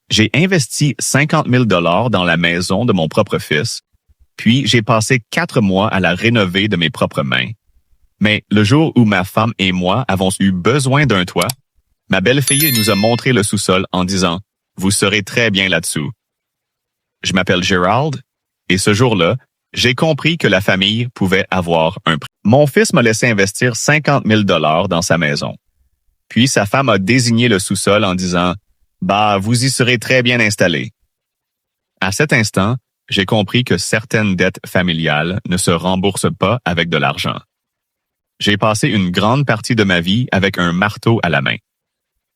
J'ai investi 50 000 $ dans la maison de mon propre fils, puis j'ai passé 4 mois à la rénover de mes propres mains. Mais le jour où ma femme et moi avons eu besoin d'un toit, ma belle-fille nous a montré le sous-sol en disant « Vous serez très bien là-dessous ». Je m'appelle Gerald, et ce jour-là, j'ai compris que la famille pouvait avoir un prix. Mon fils m'a laissé investir 50 000 $ dans sa maison. Puis sa femme a désigné le sous-sol en disant « Bah, vous y serez très bien installé ». À cet instant, j'ai compris que certaines dettes familiales ne se remboursent pas avec de l'argent. J'ai passé une grande partie de ma vie avec un marteau à la main.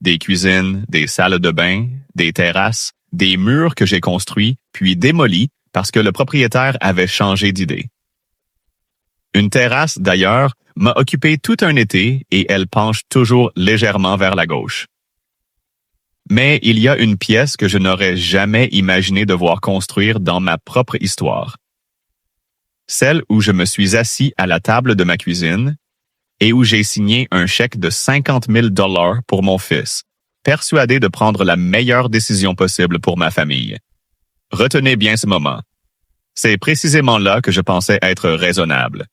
Des cuisines, des salles de bain, des terrasses, des murs que j'ai construits puis démolis parce que le propriétaire avait changé d'idée. Une terrasse, d'ailleurs, m'a occupé tout un été et elle penche toujours légèrement vers la gauche. Mais il y a une pièce que je n'aurais jamais imaginé devoir construire dans ma propre histoire. Celle où je me suis assis à la table de ma cuisine et où j'ai signé un chèque de 50 000 $ pour mon fils, persuadé de prendre la meilleure décision possible pour ma famille. Retenez bien ce moment. C'est précisément là que je pensais être raisonnable.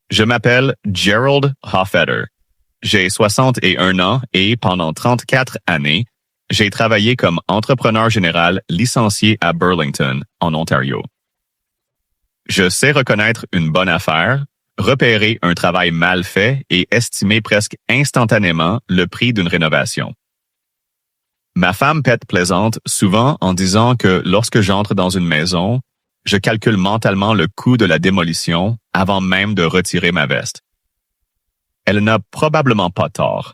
Je m'appelle Gerald Hoffetter. J'ai 61 ans et pendant 34 années, j'ai travaillé comme entrepreneur général licencié à Burlington, en Ontario. Je sais reconnaître une bonne affaire, repérer un travail mal fait et estimer presque instantanément le prix d'une rénovation. Ma femme Pet plaisante souvent en disant que lorsque j'entre dans une maison, je calcule mentalement le coût de la démolition avant même de retirer ma veste. Elle n'a probablement pas tort.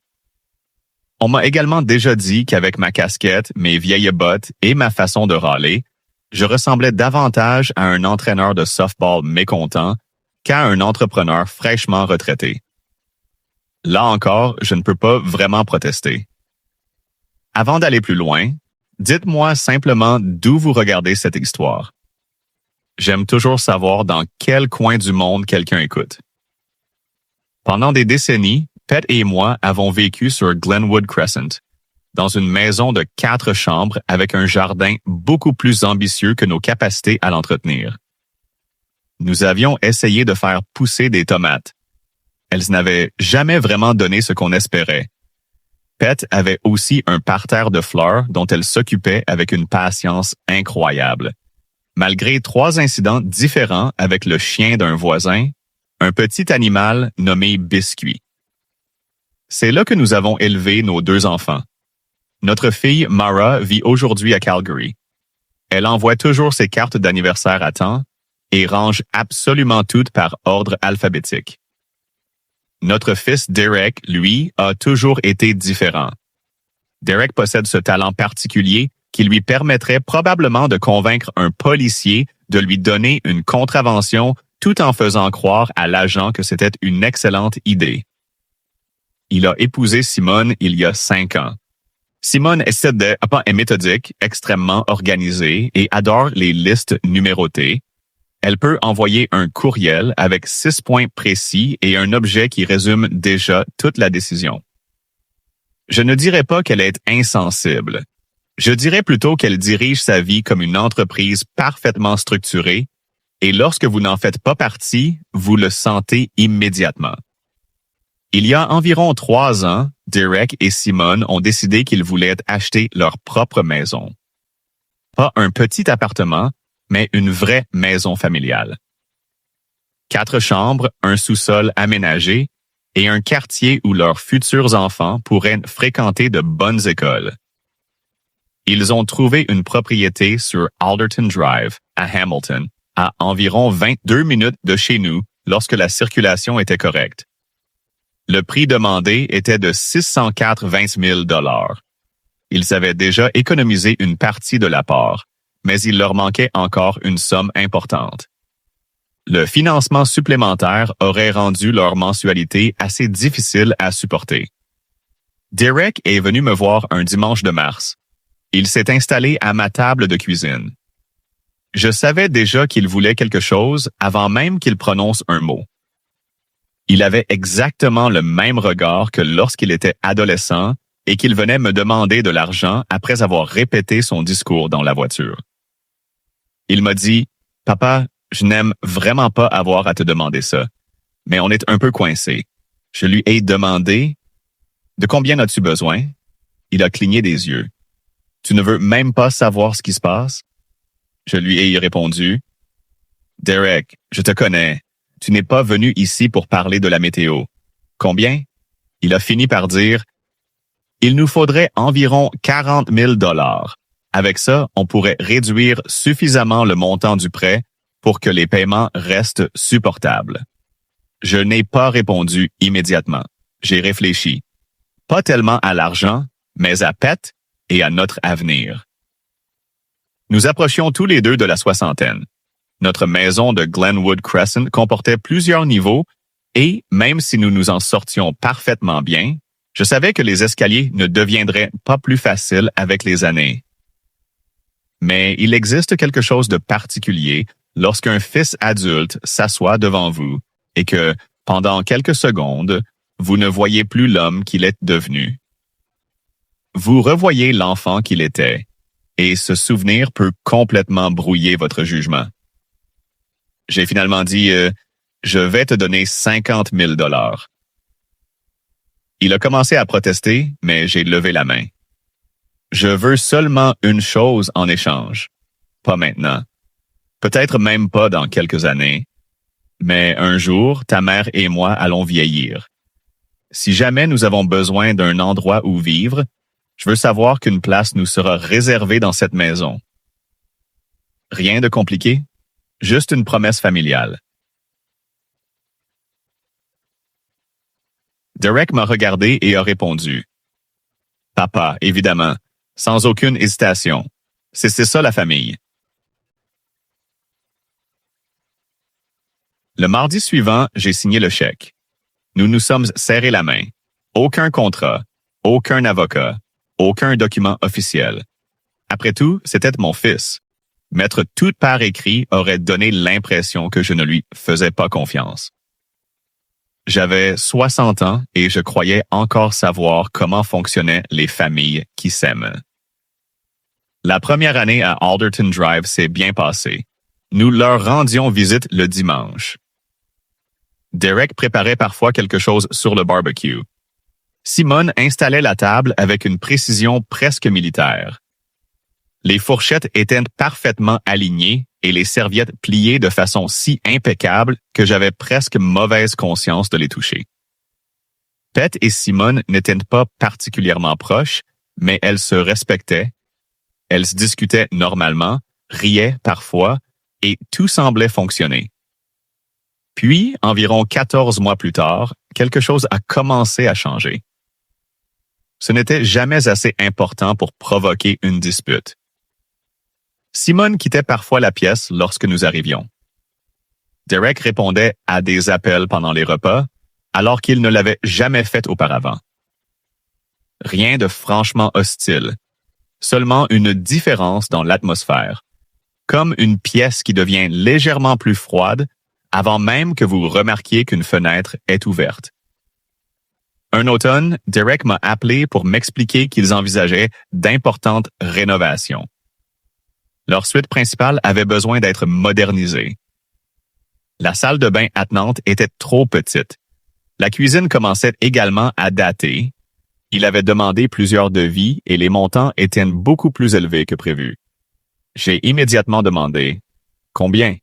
On m'a également déjà dit qu'avec ma casquette, mes vieilles bottes et ma façon de râler, je ressemblais davantage à un entraîneur de softball mécontent qu'à un entrepreneur fraîchement retraité. Là encore, je ne peux pas vraiment protester. Avant d'aller plus loin, dites-moi simplement d'où vous regardez cette histoire. J'aime toujours savoir dans quel coin du monde quelqu'un écoute. Pendant des décennies, Pet et moi avons vécu sur Glenwood Crescent, dans une maison de 4 chambres avec un jardin beaucoup plus ambitieux que nos capacités à l'entretenir. Nous avions essayé de faire pousser des tomates. Elles n'avaient jamais vraiment donné ce qu'on espérait. Pet avait aussi un parterre de fleurs dont elle s'occupait avec une patience incroyable. Malgré 3 incidents différents avec le chien d'un voisin, un petit animal nommé Biscuit. C'est là que nous avons élevé nos 2 enfants. Notre fille Mara vit aujourd'hui à Calgary. Elle envoie toujours ses cartes d'anniversaire à temps et range absolument toutes par ordre alphabétique. Notre fils Derek, lui, a toujours été différent. Derek possède ce talent particulier qui lui permettrait probablement de convaincre un policier de lui donner une contravention tout en faisant croire à l'agent que c'était une excellente idée. Il a épousé Simone il y a 5 ans. Simone est méthodique, extrêmement organisée et adore les listes numérotées. Elle peut envoyer un courriel avec 6 points précis et un objet qui résume déjà toute la décision. Je ne dirais pas qu'elle est insensible. Je dirais plutôt qu'elle dirige sa vie comme une entreprise parfaitement structurée et lorsque vous n'en faites pas partie, vous le sentez immédiatement. Il y a environ 3 ans, Derek et Simone ont décidé qu'ils voulaient acheter leur propre maison. Pas un petit appartement, mais une vraie maison familiale. 4 chambres, un sous-sol aménagé et un quartier où leurs futurs enfants pourraient fréquenter de bonnes écoles. Ils ont trouvé une propriété sur Alderton Drive, à Hamilton, à environ 22 minutes de chez nous lorsque la circulation était correcte. Le prix demandé était de 680 000 $. Ils avaient déjà économisé une partie de l'apport, mais il leur manquait encore une somme importante. Le financement supplémentaire aurait rendu leur mensualité assez difficile à supporter. Derek est venu me voir un dimanche de mars. Il s'est installé à ma table de cuisine. Je savais déjà qu'il voulait quelque chose avant même qu'il prononce un mot. Il avait exactement le même regard que lorsqu'il était adolescent et qu'il venait me demander de l'argent après avoir répété son discours dans la voiture. Il m'a dit, « Papa, je n'aime vraiment pas avoir à te demander ça, mais on est un peu coincé. » Je lui ai demandé, « De combien as-tu besoin? » Il a cligné des yeux. « Tu ne veux même pas savoir ce qui se passe? » Je lui ai répondu, « Derek, je te connais. Tu n'es pas venu ici pour parler de la météo. Combien? » Il a fini par dire, « Il nous faudrait environ 40 000 $. Avec ça, on pourrait réduire suffisamment le montant du prêt pour que les paiements restent supportables. » Je n'ai pas répondu immédiatement. J'ai réfléchi. Pas tellement à l'argent, mais à Pet et à notre avenir. Nous approchions tous les deux de la soixantaine. Notre maison de Glenwood Crescent comportait plusieurs niveaux et, même si nous nous en sortions parfaitement bien, je savais que les escaliers ne deviendraient pas plus faciles avec les années. Mais il existe quelque chose de particulier lorsqu'un fils adulte s'assoit devant vous et que, pendant quelques secondes, vous ne voyez plus l'homme qu'il est devenu. Vous revoyez l'enfant qu'il était, et ce souvenir peut complètement brouiller votre jugement. J'ai finalement dit, je vais te donner 50 000 $. Il a commencé à protester, mais j'ai levé la main. Je veux seulement une chose en échange. Pas maintenant. Peut-être même pas dans quelques années. Mais un jour, ta mère et moi allons vieillir. Si jamais nous avons besoin d'un endroit où vivre, je veux savoir qu'une place nous sera réservée dans cette maison. Rien de compliqué, juste une promesse familiale. Derek m'a regardé et a répondu. « Papa, évidemment, sans aucune hésitation. C'est ça la famille. » Le mardi suivant, j'ai signé le chèque. Nous nous sommes serrés la main. Aucun contrat, aucun avocat, aucun document officiel. Après tout, c'était mon fils. Mettre tout par écrit aurait donné l'impression que je ne lui faisais pas confiance. J'avais 60 ans et je croyais encore savoir comment fonctionnaient les familles qui s'aiment. La première année à Alderton Drive s'est bien passée. Nous leur rendions visite le dimanche. Derek préparait parfois quelque chose sur le barbecue. Simone installait la table avec une précision presque militaire. Les fourchettes étaient parfaitement alignées et les serviettes pliées de façon si impeccable que j'avais presque mauvaise conscience de les toucher. Pet et Simone n'étaient pas particulièrement proches, mais elles se respectaient. Elles se discutaient normalement, riaient parfois, et tout semblait fonctionner. Puis, environ 14 mois plus tard, quelque chose a commencé à changer. Ce n'était jamais assez important pour provoquer une dispute. Simone quittait parfois la pièce lorsque nous arrivions. Derek répondait à des appels pendant les repas, alors qu'il ne l'avait jamais fait auparavant. Rien de franchement hostile, seulement une différence dans l'atmosphère, comme une pièce qui devient légèrement plus froide avant même que vous remarquiez qu'une fenêtre est ouverte. Un automne, Derek m'a appelé pour m'expliquer qu'ils envisageaient d'importantes rénovations. Leur suite principale avait besoin d'être modernisée. La salle de bain attenante était trop petite. La cuisine commençait également à dater. Il avait demandé plusieurs devis et les montants étaient beaucoup plus élevés que prévu. J'ai immédiatement demandé « Combien ?»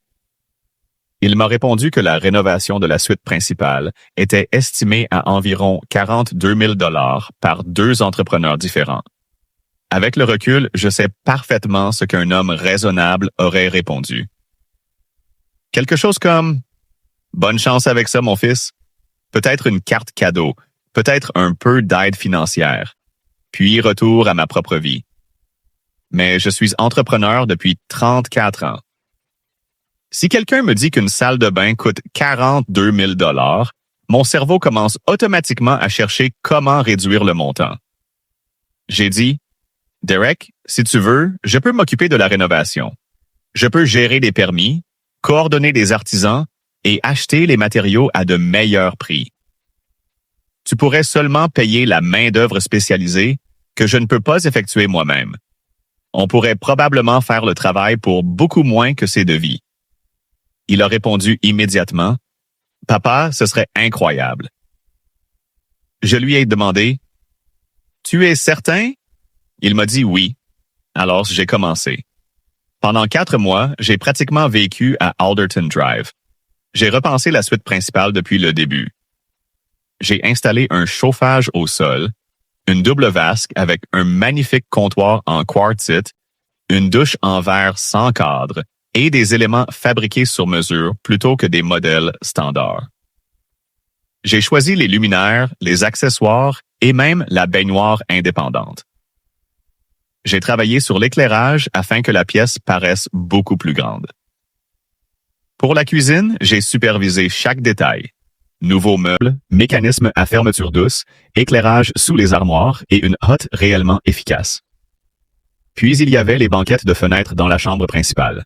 Il m'a répondu que la rénovation de la suite principale était estimée à environ 42 000 $ par 2 entrepreneurs différents. Avec le recul, je sais parfaitement ce qu'un homme raisonnable aurait répondu. Quelque chose comme « Bonne chance avec ça, mon fils. Peut-être une carte cadeau, peut-être un peu d'aide financière. Puis retour à ma propre vie. Mais je suis entrepreneur depuis 34 ans. Si quelqu'un me dit qu'une salle de bain coûte 42 000 $, mon cerveau commence automatiquement à chercher comment réduire le montant. J'ai dit, Derek, si tu veux, je peux m'occuper de la rénovation. Je peux gérer les permis, coordonner des artisans et acheter les matériaux à de meilleurs prix. Tu pourrais seulement payer la main-d'œuvre spécialisée que je ne peux pas effectuer moi-même. On pourrait probablement faire le travail pour beaucoup moins que ces devis. Il a répondu immédiatement, « Papa, ce serait incroyable. » Je lui ai demandé, « Tu es certain? » Il m'a dit oui. Alors j'ai commencé. Pendant 4 mois, j'ai pratiquement vécu à Alderton Drive. J'ai repensé la suite principale depuis le début. J'ai installé un chauffage au sol, une double vasque avec un magnifique comptoir en quartzite, une douche en verre sans cadre et des éléments fabriqués sur mesure plutôt que des modèles standards. J'ai choisi les luminaires, les accessoires et même la baignoire indépendante. J'ai travaillé sur l'éclairage afin que la pièce paraisse beaucoup plus grande. Pour la cuisine, j'ai supervisé chaque détail. Nouveaux meubles, mécanisme à fermeture douce, éclairage sous les armoires et une hotte réellement efficace. Puis il y avait les banquettes de fenêtres dans la chambre principale.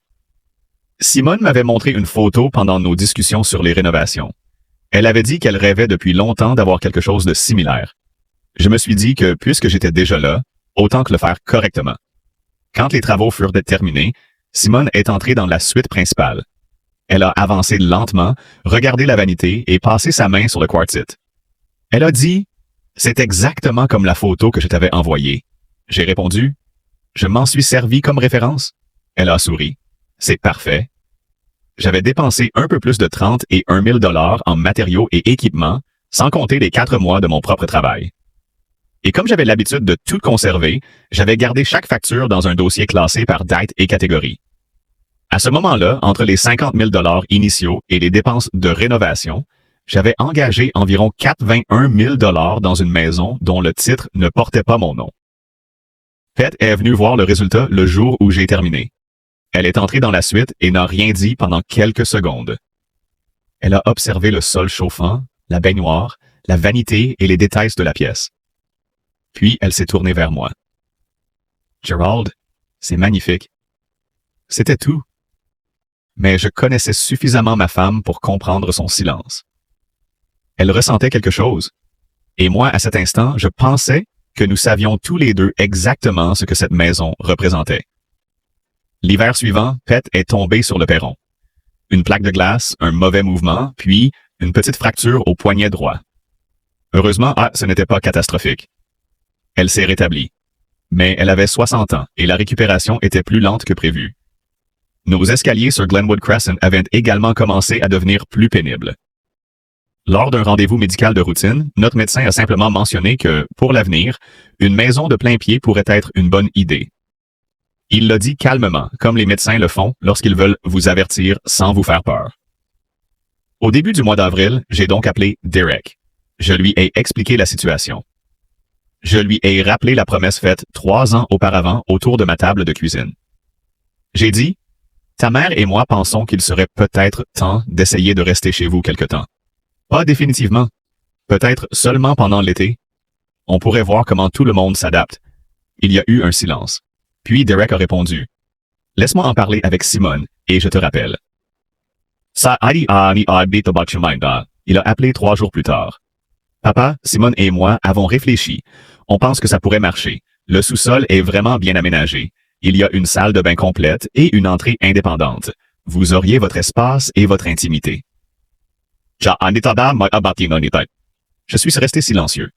Simone m'avait montré une photo pendant nos discussions sur les rénovations. Elle avait dit qu'elle rêvait depuis longtemps d'avoir quelque chose de similaire. Je me suis dit que puisque j'étais déjà là, autant que le faire correctement. Quand les travaux furent terminés, Simone est entrée dans la suite principale. Elle a avancé lentement, regardé la vanité et passé sa main sur le quartzite. Elle a dit « C'est exactement comme la photo que je t'avais envoyée. » J'ai répondu « Je m'en suis servi comme référence. » Elle a souri. « C'est parfait. » J'avais dépensé un peu plus de 31 000 $ en matériaux et équipements, sans compter les 4 mois de mon propre travail. Et comme j'avais l'habitude de tout conserver, j'avais gardé chaque facture dans un dossier classé par date et catégorie. À ce moment-là, entre les 50 000 $ initiaux et les dépenses de rénovation, j'avais engagé environ 81 000 $ dans une maison dont le titre ne portait pas mon nom. Pet est venue voir le résultat le jour où j'ai terminé. Elle est entrée dans la suite et n'a rien dit pendant quelques secondes. Elle a observé le sol chauffant, la baignoire, la vanité et les détails de la pièce. Puis elle s'est tournée vers moi. « Gerald, c'est magnifique. » C'était tout. Mais je connaissais suffisamment ma femme pour comprendre son silence. Elle ressentait quelque chose. Et moi, à cet instant, je pensais que nous savions tous les deux exactement ce que cette maison représentait. L'hiver suivant, Pet est tombée sur le perron. Une plaque de glace, un mauvais mouvement, puis une petite fracture au poignet droit. Heureusement, ce n'était pas catastrophique. Elle s'est rétablie. Mais elle avait 60 ans et la récupération était plus lente que prévu. Nos escaliers sur Glenwood Crescent avaient également commencé à devenir plus pénibles. Lors d'un rendez-vous médical de routine, notre médecin a simplement mentionné que, pour l'avenir, une maison de plein pied pourrait être une bonne idée. Il l'a dit calmement, comme les médecins le font lorsqu'ils veulent vous avertir sans vous faire peur. Au début du mois d'avril, j'ai donc appelé Derek. Je lui ai expliqué la situation. Je lui ai rappelé la promesse faite 3 ans auparavant autour de ma table de cuisine. J'ai dit, « Ta mère et moi pensons qu'il serait peut-être temps d'essayer de rester chez vous quelque temps. Pas définitivement. Peut-être seulement pendant l'été. On pourrait voir comment tout le monde s'adapte. » Il y a eu un silence. Puis Derek a répondu, « Laisse-moi en parler avec Simone, et je te rappelle. » Il a appelé 3 jours plus tard. Papa, Simone et moi avons réfléchi. On pense que ça pourrait marcher. Le sous-sol est vraiment bien aménagé. Il y a une salle de bain complète et une entrée indépendante. Vous auriez votre espace et votre intimité. Je suis resté silencieux.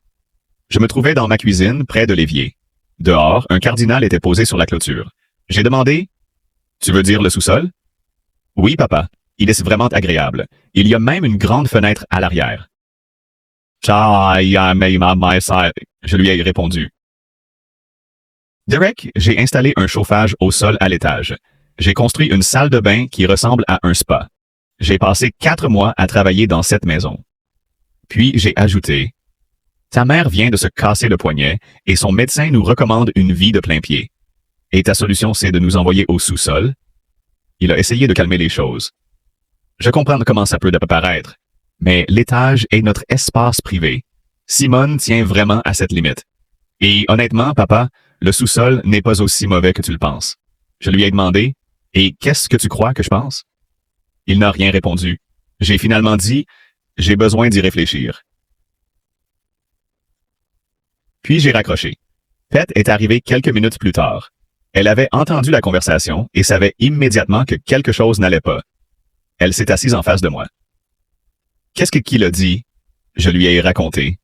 Je me trouvais dans ma cuisine, près de l'évier. Dehors, un cardinal était posé sur la clôture. J'ai demandé, « Tu veux dire le sous-sol? » « Oui, papa. Il est vraiment agréable. Il y a même une grande fenêtre à l'arrière. » Je lui ai répondu. Derek, j'ai installé un chauffage au sol à l'étage. J'ai construit une salle de bain qui ressemble à un spa. J'ai passé 4 mois à travailler dans cette maison. Puis j'ai ajouté, « Ta mère vient de se casser le poignet et son médecin nous recommande une vie de plein pied. Et ta solution, c'est de nous envoyer au sous-sol? » Il a essayé de calmer les choses. Je comprends comment ça peut paraître, mais l'étage est notre espace privé. Simone tient vraiment à cette limite. Et honnêtement, papa, le sous-sol n'est pas aussi mauvais que tu le penses. Je lui ai demandé, « Et qu'est-ce que tu crois que je pense? » Il n'a rien répondu. J'ai finalement dit, « J'ai besoin d'y réfléchir. » Puis j'ai raccroché. Pet est arrivée quelques minutes plus tard. Elle avait entendu la conversation et savait immédiatement que quelque chose n'allait pas. Elle s'est assise en face de moi. Qu'est-ce que Kill a dit? Je lui ai raconté.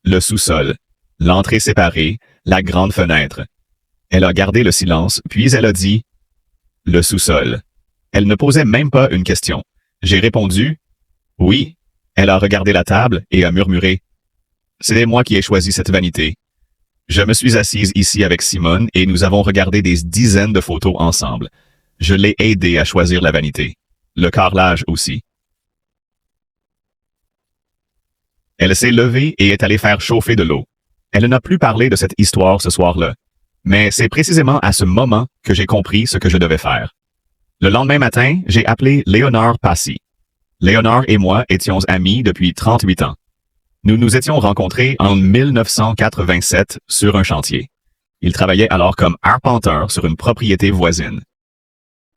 Le sous-sol, l'entrée séparée, la grande fenêtre. Elle a gardé le silence, puis elle a dit « Le sous-sol ». Elle ne posait même pas une question. J'ai répondu « Oui ». Elle a regardé la table et a murmuré « C'est moi qui ai choisi cette vanité. Je me suis assise ici avec Simone et nous avons regardé des dizaines de photos ensemble. Je l'ai aidé à choisir la vanité. Le carrelage aussi. » Elle s'est levée et est allée faire chauffer de l'eau. Elle n'a plus parlé de cette histoire ce soir-là. Mais c'est précisément à ce moment que j'ai compris ce que je devais faire. Le lendemain matin, j'ai appelé Léonard Passy. Léonard et moi étions amis depuis 38 ans. Nous nous étions rencontrés en 1987 sur un chantier. Il travaillait alors comme arpenteur sur une propriété voisine.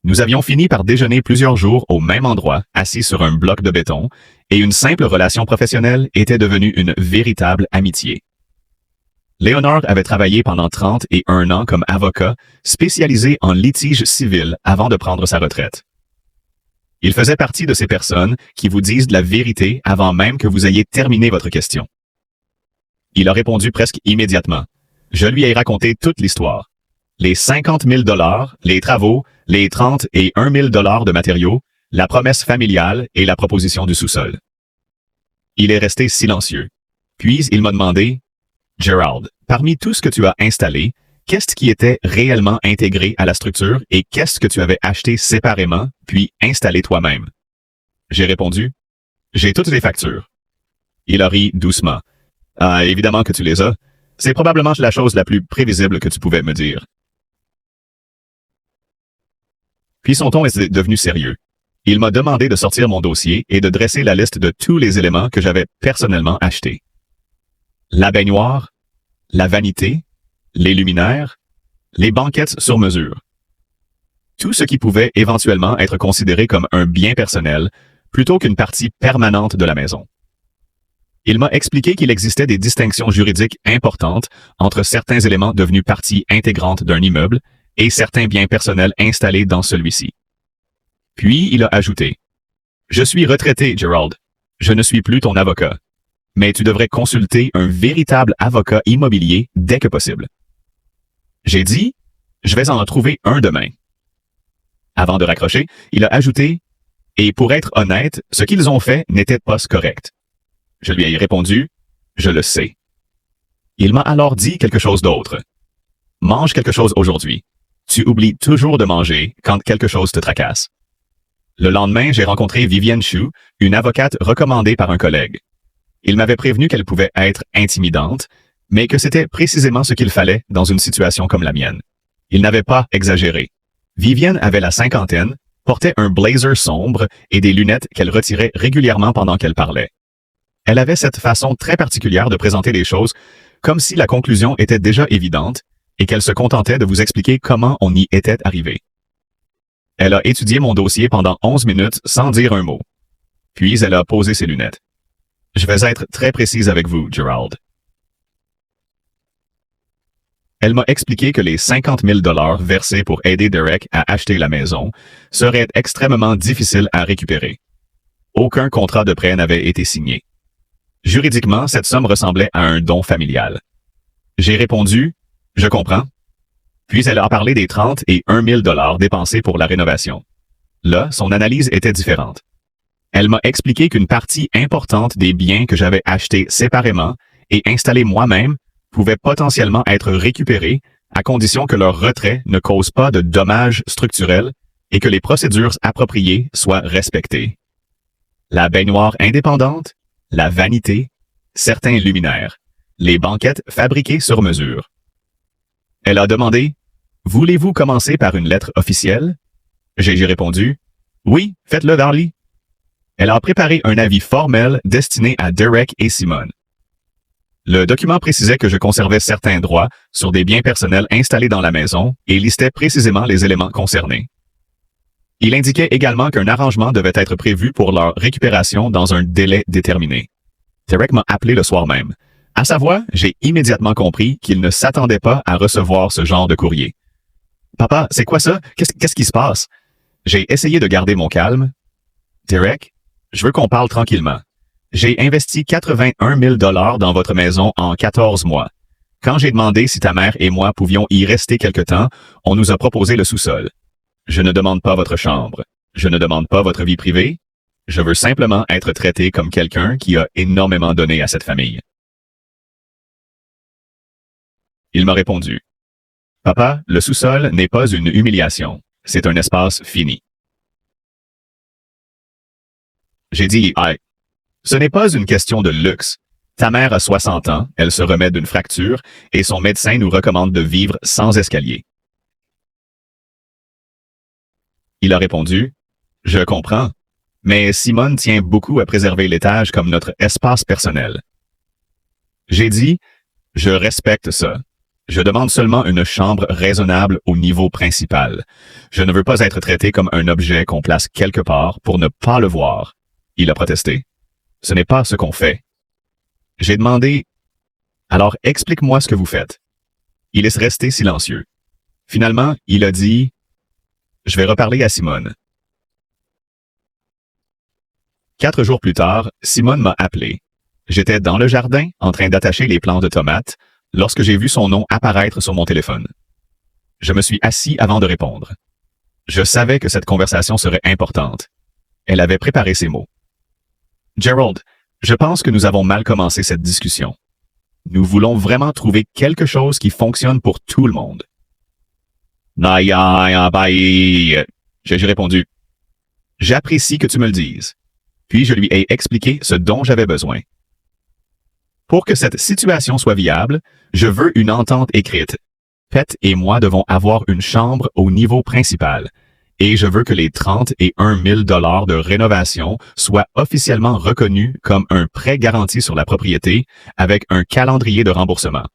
Nous avions fini par déjeuner plusieurs jours au même endroit, assis sur un bloc de béton, et une simple relation professionnelle était devenue une véritable amitié. Léonard avait travaillé pendant 31 ans comme avocat, spécialisé en litige civil avant de prendre sa retraite. Il faisait partie de ces personnes qui vous disent la vérité avant même que vous ayez terminé votre question. Il a répondu presque immédiatement. Je lui ai raconté toute l'histoire. Les 50 000 $, les travaux, les 30 et 1 000 $ de matériaux, la promesse familiale et la proposition du sous-sol. Il est resté silencieux. Puis il m'a demandé « Gerald, parmi tout ce que tu as installé, qu'est-ce qui était réellement intégré à la structure et qu'est-ce que tu avais acheté séparément puis installé toi-même? » J'ai répondu « J'ai toutes les factures. » Il a ri doucement. « Ah, évidemment que tu les as. C'est probablement la chose la plus prévisible que tu pouvais me dire. » Puis son ton est devenu sérieux. Il m'a demandé de sortir mon dossier et de dresser la liste de tous les éléments que j'avais personnellement achetés. La baignoire, la vanité, les luminaires, les banquettes sur mesure. Tout ce qui pouvait éventuellement être considéré comme un bien personnel plutôt qu'une partie permanente de la maison. Il m'a expliqué qu'il existait des distinctions juridiques importantes entre certains éléments devenus partie intégrante d'un immeuble et certains biens personnels installés dans celui-ci. Puis il a ajouté « Je suis retraité, Gerald. Je ne suis plus ton avocat. Mais tu devrais consulter un véritable avocat immobilier dès que possible. » J'ai dit « Je vais en trouver un demain. » Avant de raccrocher, il a ajouté « Et pour être honnête, ce qu'ils ont fait n'était pas correct. » Je lui ai répondu « Je le sais. » Il m'a alors dit quelque chose d'autre. « Mange quelque chose aujourd'hui. Tu oublies toujours de manger quand quelque chose te tracasse. » Le lendemain, j'ai rencontré Vivienne Chu, une avocate recommandée par un collègue. Il m'avait prévenu qu'elle pouvait être intimidante, mais que c'était précisément ce qu'il fallait dans une situation comme la mienne. Il n'avait pas exagéré. Vivienne avait la cinquantaine, portait un blazer sombre et des lunettes qu'elle retirait régulièrement pendant qu'elle parlait. Elle avait cette façon très particulière de présenter les choses, comme si la conclusion était déjà évidente et qu'elle se contentait de vous expliquer comment on y était arrivé. Elle a étudié mon dossier pendant 11 minutes sans dire un mot. Puis elle a posé ses lunettes. Je vais être très précise avec vous, Gerald. Elle m'a expliqué que les 50 000 $ versés pour aider Derek à acheter la maison seraient extrêmement difficiles à récupérer. Aucun contrat de prêt n'avait été signé. Juridiquement, cette somme ressemblait à un don familial. J'ai répondu « Je comprends ». Puis elle a parlé des 30 et 1 000 $ dépensés pour la rénovation. Là, son analyse était différente. Elle m'a expliqué qu'une partie importante des biens que j'avais achetés séparément et installés moi-même pouvaient potentiellement être récupérés à condition que leur retrait ne cause pas de dommages structurels et que les procédures appropriées soient respectées. La baignoire indépendante, la vanité, certains luminaires, les banquettes fabriquées sur mesure. Elle a demandé « Voulez-vous commencer par une lettre officielle? » J'ai répondu « Oui, faites-le, Darlie. » Elle a préparé un avis formel destiné à Derek et Simone. Le document précisait que je conservais certains droits sur des biens personnels installés dans la maison et listait précisément les éléments concernés. Il indiquait également qu'un arrangement devait être prévu pour leur récupération dans un délai déterminé. Derek m'a appelé le soir même. À sa voix, j'ai immédiatement compris qu'il ne s'attendait pas à recevoir ce genre de courrier. Papa, c'est quoi ça? Qu'est-ce qui se passe? J'ai essayé de garder mon calme. Derek, je veux qu'on parle tranquillement. J'ai investi 81 000 dans votre maison en 14 mois. Quand j'ai demandé si ta mère et moi pouvions y rester quelque temps, on nous a proposé le sous-sol. Je ne demande pas votre chambre. Je ne demande pas votre vie privée. Je veux simplement être traité comme quelqu'un qui a énormément donné à cette famille. Il m'a répondu. Papa, le sous-sol n'est pas une humiliation. C'est un espace fini. J'ai dit, hey, ce n'est pas une question de luxe. Ta mère a 60 ans, elle se remet d'une fracture et son médecin nous recommande de vivre sans escalier. Il a répondu, je comprends, mais Simone tient beaucoup à préserver l'étage comme notre espace personnel. J'ai dit, je respecte ça. Je demande seulement une chambre raisonnable au niveau principal. Je ne veux pas être traité comme un objet qu'on place quelque part pour ne pas le voir. Il a protesté. Ce n'est pas ce qu'on fait. J'ai demandé, alors explique-moi ce que vous faites. Il est resté silencieux. Finalement, il a dit, je vais reparler à Simone. 4 jours plus tard, Simone m'a appelé. J'étais dans le jardin en train d'attacher les plants de tomates lorsque j'ai vu son nom apparaître sur mon téléphone. Je me suis assis avant de répondre. Je savais que cette conversation serait importante. Elle avait préparé ses mots. Gerald, je pense que nous avons mal commencé cette discussion. Nous voulons vraiment trouver quelque chose qui fonctionne pour tout le monde. J'ai répondu. J'apprécie que tu me le dises. Puis je lui ai expliqué ce dont j'avais besoin. Pour que cette situation soit viable, je veux une entente écrite. Pet et moi devons avoir une chambre au niveau principal. Et je veux que les 31 000 $ de rénovation soient officiellement reconnus comme un prêt garanti sur la propriété avec un calendrier de remboursement.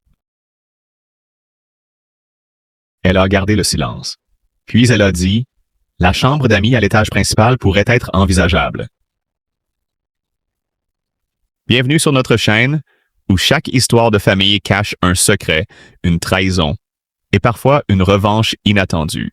Elle a gardé le silence. Puis elle a dit, « La chambre d'amis à l'étage principal pourrait être envisageable. » Bienvenue sur notre chaîne, où chaque histoire de famille cache un secret, une trahison et parfois une revanche inattendue.